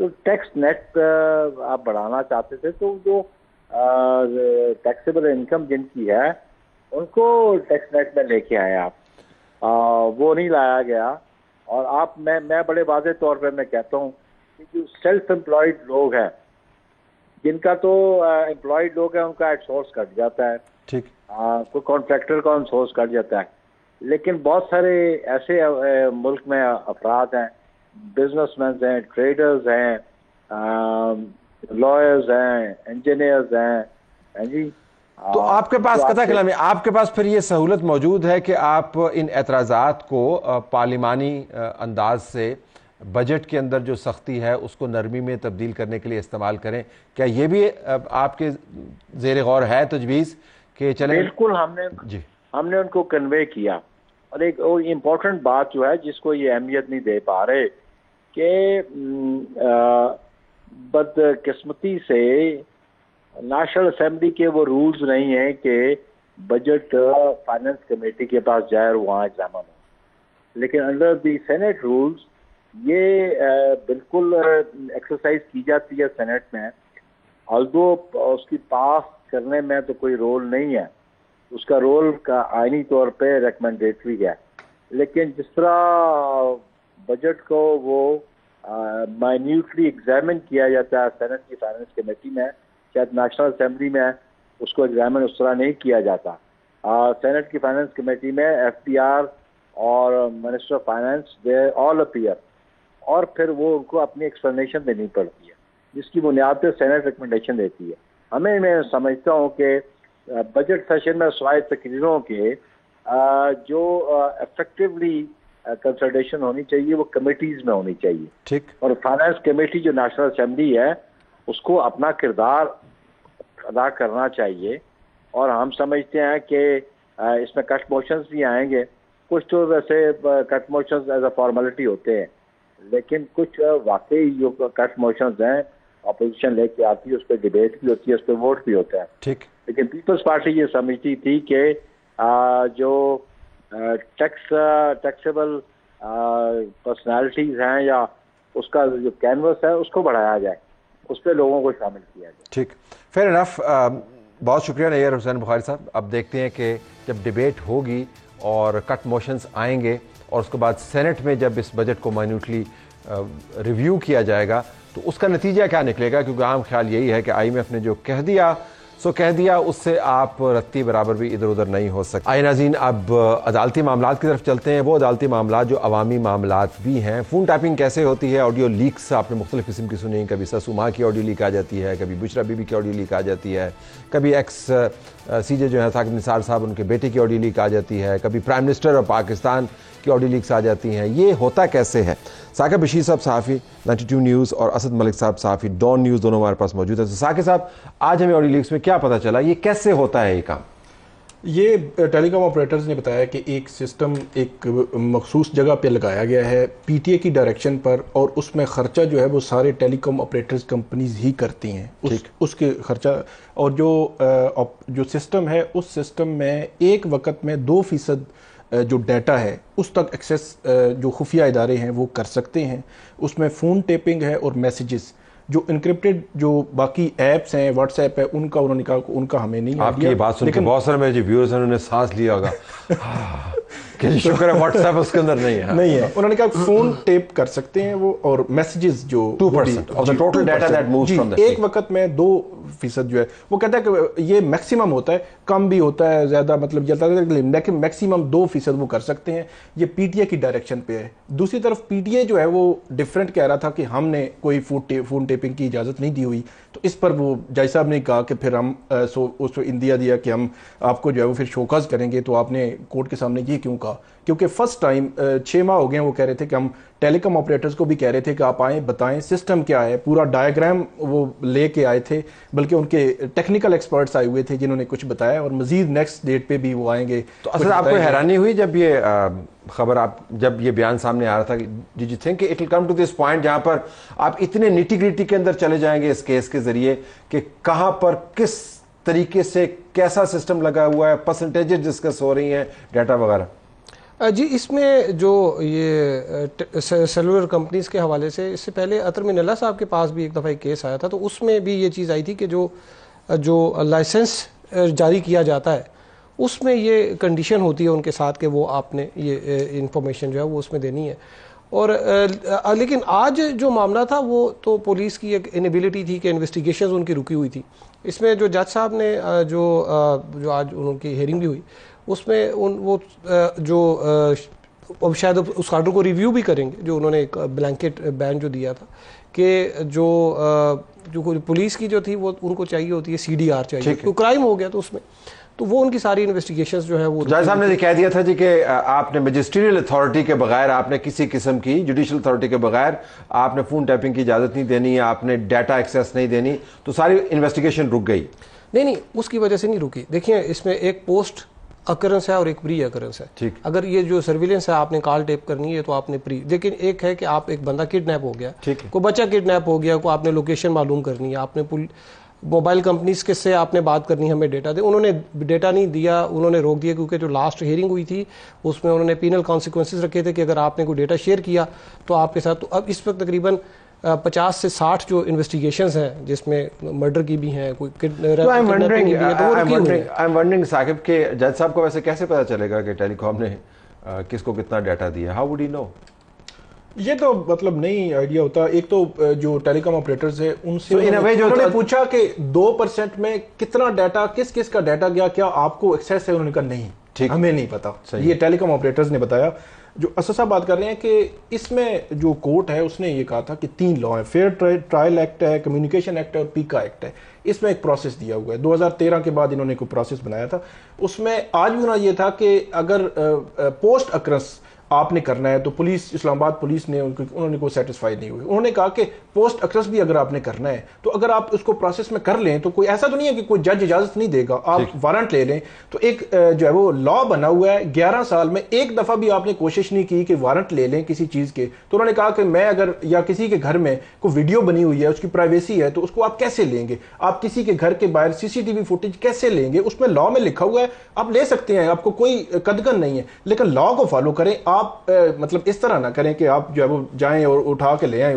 تو tax net آپ بڑھانا چاہتے تھے، تو جو ٹیکسیبل انکم جن کی ہے ان کو ٹیکس نیٹ میں لے کے آئے آپ، وہ نہیں لایا گیا. اور آپ میں بڑے واضح طور پہ میں کہتا ہوں کہ جو سیلف امپلائڈ لوگ ہیں، جن کا تو امپلائڈ لوگ ہیں ان کا آؤٹ سورس کٹ جاتا ہے، ٹھیک، کوئی کانٹریکٹر کا آؤٹ سورس کٹ جاتا ہے، لیکن بہت سارے ایسے ملک میں افراد ہیں، بزنس مینز ہیں، ٹریڈرز ہیں، لائرز ہیں، انجینئرز ہیں جی. تو آپ کے پاس قطع کلامی، آپ کے پاس پھر یہ سہولت موجود ہے کہ آپ ان اعتراضات کو پارلیمانی انداز سے بجٹ کے اندر جو سختی ہے اس کو نرمی میں تبدیل کرنے کے لیے استعمال کریں. کیا یہ بھی آپ کے زیر غور ہے تجویز کہ چلیں؟ بالکل، ہم نے ان کو کنوے کیا. اور ایک امپورٹنٹ بات جو ہے جس کو یہ اہمیت نہیں دے پا رہے کہ بدقسمتی سے نیشنل اسمبلی کے وہ رولز نہیں ہیں کہ بجٹ فائنانس کمیٹی کے پاس جائے اور وہاں ایگزامن ہو، لیکن انڈر دی سینٹ رولز یہ بالکل ایکسرسائز کی جاتی ہے سینٹ میں. آلدو اس کی پاس کرنے میں تو کوئی رول نہیں ہے، اس کا رول کا آئینی طور پہ ریکمنڈیٹری ہے، لیکن جس طرح بجٹ کو وہ مائنیوٹلی ایگزامن کیا جاتا ہے سینٹ کی فائنانس کمیٹی میں، شاید نیشنل اسمبلی میں اس کو ایگزامن اس طرح نہیں کیا جاتا. سینٹ کی فائنانس کمیٹی میں ایف پی آر اور minister of finance they all appear, اور پھر وہ ان کو اپنی ایکسپلینیشن دینی پڑتی ہے جس کی بنیاد پہ سینٹ ریکمنڈیشن دیتی ہے. میں سمجھتا ہوں کہ بجٹ سیشن میں سوائے تقریروں کے جو افیکٹولی کنسلٹیشن ہونی چاہیے وہ کمیٹیز میں ہونی چاہیے. ٹھیک. اور فائنانس کمیٹی جو نیشنل اسمبلی ہے اس کو اپنا کردار ادا کرنا چاہیے. اور ہم سمجھتے ہیں کہ اس میں کٹ موشنز بھی آئیں گے، کچھ تو ویسے کٹ موشنز ایز اے فارمیلٹی ہوتے ہیں، لیکن کچھ واقعی جو کٹ موشنز ہیں اپوزیشن لے کے آتی ہے، اس پہ ڈیبیٹ بھی ہوتی ہے، اس پہ ووٹ بھی ہوتا ہے. ٹھیک. لیکن پیپلز پارٹی یہ سمجھتی تھی کہ جو ٹیکسیبل پرسنالٹیز ہیں یا اس کا جو کینوس ہے اس کو بڑھایا جائے، اس پہ لوگوں کو شامل کیا جائے. ٹھیک، فیئر انف. بہت شکریہ نیئر حسین بخاری صاحب. اب دیکھتے ہیں کہ جب ڈیبیٹ ہوگی اور کٹ موشنز آئیں گے اور اس کے بعد سینٹ میں جب اس بجٹ کو مائنیوٹلی ریویو کیا جائے گا تو اس کا نتیجہ کیا نکلے گا، کیونکہ عام خیال یہی ہے کہ آئی ایم ایف نے جو کہہ دیا سو کہہ دیا، اس سے آپ رتی برابر بھی ادھر ادھر نہیں ہو سکتے. آئے ناظرین، اب عدالتی معاملات کی طرف چلتے ہیں. وہ عدالتی معاملات جو عوامی معاملات بھی ہیں. فون ٹیپنگ کیسے ہوتی ہے، آڈیو لیکس آپ نے مختلف قسم کی سنی، کبھی سسوما کی آڈیو لیک آ جاتی ہے، کبھی بشرا بی بی کی آڈیو لیک آ جاتی ہے، کبھی ایکس سی جے جو ہیں ثاقب نثار صاحب ان کے بیٹے کی آڈیو لیک آ جاتی ہے، کبھی پرائم منسٹر اور پاکستان کی آڈیو لیکس آ جاتی ہیں. یہ ہوتا کیسے ہے؟ ثاقب بشیر صاحب صحافی 92 نیوز اور اسد ملک صاحب صحافی ڈان نیوز دونوں ہمارے پاس موجود ہیں. ثاقب صاحب، آج ہمیں آڈیو لیکس میں کیا پتہ چلا، یہ کیسے ہوتا ہے یہ کام؟ یہ ٹیلی کام آپریٹرز نے بتایا کہ ایک سسٹم ایک مخصوص جگہ پہ لگایا گیا ہے پی ٹی اے کی ڈائریکشن پر، اور اس میں خرچہ جو ہے وہ سارے ٹیلی کام آپریٹرز کمپنیز ہی کرتی ہیں اس کے خرچہ. اور جو سسٹم ہے اس سسٹم میں ایک وقت میں 2% جو ڈیٹا ہے اس تک ایکسیس جو خفیہ ادارے ہیں وہ کر سکتے ہیں. اس میں فون ٹیپنگ ہے اور میسیجز جو انکرپٹڈ جو باقی ایپس ہیں، واٹس ایپ ہے، ان کا انہوں نے کہا ان کا ہمیں نہیں. آپ کی یہ بات سن کے بہت سارے میرے جو ویورز ہیں انہوں نے سانس لیا ہوگا کہ شکر ہے واٹس ایپ اس کے اندر نہیں ہے. انہوں نے کہا فون ٹیپ کر سکتے ہیں وہ، اور میسیجز جو 2% of the total data that moves from the ایک وقت میں 2% جو ہے وہ کہتا ہے کہ یہ میکسیمم ہوتا ہے، کم بھی ہوتا ہے، زیادہ مطلب جلتا ہے، لیکن میکسیمم 2% وہ کر سکتے ہیں. یہ پی ٹی اے کی ڈائریکشن پہ ہے. دوسری طرف پی ٹی اے جو ہے وہ ڈیفرنٹ کہہ رہا تھا کہ ہم نے کوئی فون ٹیپنگ کی اجازت نہیں دی ہوئی. تو اس پر وہ جج صاحب نے کہا کہ پھر ہم اس کو اندیا دیا کہ ہم آپ کو جو ہے وہ پھر شوکاز کریں گے. تو آپ نے کورٹ کے سامنے یہ کیوں کہا؟ کیونکہ فرسٹ ٹائم 6 ماہ ہو گئے ہیں وہ کہہ رہے تھے کہ ہم ٹیلی کام آپریٹرز کو بھی کہہ رہے تھے کہ آپ آئیں بتائیں سسٹم کیا ہے، پورا ڈائیگرام وہ لے کے آئے تھے، بلکہ ان کے ٹیکنیکل ایکسپرٹس آئے ہوئے تھے جنہوں نے کچھ بتایا، اور مزید نیکسٹ ڈیٹ پہ بھی وہ آئیں گے. تو اصل آپ کو حیرانی ہوئی جب یہ خبر جب یہ بیان سامنے آ رہا تھا، did you think it will come to this point جہاں پر آپ اتنے نیٹی گریٹی کے اندر چلے جائیں گے اس کیس کے ذریعے کہ کہاں پر کس طریقے سے کیسا سسٹم لگا ہوا ہے، پرسنٹیجز ڈسکس ہو رہی ہیں، ڈیٹا وغیرہ؟ جی اس میں جو یہ سیلولر کمپنیز کے حوالے سے اس سے پہلے عطر من اللہ صاحب کے پاس بھی ایک دفعہ ایک کیس آیا تھا، تو اس میں بھی یہ چیز آئی تھی کہ جو لائسنس جاری کیا جاتا ہے اس میں یہ کنڈیشن ہوتی ہے ان کے ساتھ کہ وہ آپ نے یہ انفارمیشن جو ہے وہ اس میں دینی ہے. اور لیکن آج جو معاملہ تھا وہ تو پولیس کی ایک انیبلٹی تھی کہ انویسٹیگیشنز ان کی رکی ہوئی تھی. اس میں جو جج صاحب نے جو آج ان کی ہیئرنگ بھی ہوئی اس میں وہ جو اب شاید اس آرڈر کو ریویو بھی کریں گے جو انہوں نے ایک بلینکٹ بین جو دیا تھا کہ جو پولیس کی جو تھی وہ ان کو چاہیے ہوتی ہے CDR چاہیے، کوئی کرائم ہو گیا تو اس میں تو وہ ان کی ساری انویسٹیگیشنز جو ہے وہ جج صاحب نے کہہ دیا تھا جی کہ آپ نے میجسٹریل اتھارٹی کے بغیر، آپ نے کسی قسم کی جوڈیشل اتھارٹی کے بغیر آپ نے فون ٹیپنگ کی اجازت نہیں دینی، آپ نے ڈیٹا ایکسیس نہیں دینی، تو ساری انویسٹیگیشن رک گئی. نہیں اس کی وجہ سے نہیں رکی. دیکھیں اس میں ایک پوسٹ اکرنس ہے اور ایک پری اکرنس ہے. اگر یہ جو سرویلنس ہے آپ نے کال ٹیپ کرنی ہے تو آپ نے پری، لیکن ایک ہے کہ آپ ایک بندہ کڈنیپ ہو گیا، کوئی بچہ کڈنیپ ہو گیا، کوئی آپ نے لوکیشن معلوم کرنی ہے، آپ نے موبائل کمپنیز کے سے آپ نے بات کرنی ہے ہمیں ڈیٹا دے، انہوں نے ڈیٹا نہیں دیا، انہوں نے روک دیا کیونکہ جو لاسٹ ہیئرنگ ہوئی تھی اس میں انہوں نے پینل کانسیکوینسز رکھے تھے کہ اگر آپ نے کوئی ڈیٹا شیئر کیا تو آپ کے ساتھ. تو اب اس وقت تقریباً 50 سے 60 جو انویسٹیگیشنز ہیں جس میں مرڈر کی بھی ہیں، کوئی ثاقب کہ جج صاحب کو ویسے کیسے پتا چلے گا کہ ٹیلی کام نے کس کو کتنا ڈیٹا دیا؟ ہاؤ وڈ ہی نو؟ یہ تو مطلب نہیں آئیڈیا ہوتا. ایک تو جو ٹیلی کام آپریٹرز ہیں ان سے انہوں نے پوچھا کہ 2% میں کتنا ڈیٹا کس کا ڈیٹا گیا، کیا آپ کو ایکسیس ہے؟ انہوں نے کہا نہیں، ہمیں نہیں پتا. یہ ٹیلی کام آپریٹرز نے بتایا. جو اسد صاحب بات کر رہے ہیں کہ اس میں جو کورٹ ہے اس نے یہ کہا تھا کہ 3 لا ہیں، فیئر ٹرائل ایکٹ ہے، کمیونیکیشن ایکٹ ہے اور پیکا ایکٹ ہے. اس میں ایک پروسیس دیا ہوا ہے. 2013 کے بعد انہوں نے کوئی پروسیس بنایا تھا. اس میں آج بھی ہونا یہ تھا کہ اگر پوسٹ اکرنس آپ نے کرنا ہے تو پولیس، اسلام آباد پولیس نے انہوں نے کوئی سیٹسفائی نہیں ہوئی. انہوں نے کہا کہ پوسٹ اکرنس بھی اگر آپ نے کرنا ہے تو اگر آپ اس کو پروسیس میں کر لیں تو کوئی ایسا تو نہیں ہے کہ کوئی جج اجازت نہیں دے گا، آپ وارنٹ لے لیں. تو ایک جو ہے وہ لا بنا ہوا ہے. 11 سال میں ایک دفعہ بھی آپ نے کوشش نہیں کی کہ وارنٹ لے لیں کسی چیز کے. تو انہوں نے کہا کہ میں اگر یا کسی کے گھر میں کوئی ویڈیو بنی ہوئی ہے، اس کی پرائیویسی ہے، تو اس کو آپ کیسے لیں گے؟ آپ کسی کے گھر کے باہر CCTV فوٹیج کیسے لیں گے؟ اس میں لا میں لکھا ہوا ہے آپ لے سکتے ہیں، آپ کو کوئی قدغن نہیں ہے، لیکن لا کو فالو کریں. آپ مطلب اس طرح نہ کریں کہ آپ جو ہے وہ جائیں اور اٹھا کے لے آئیں.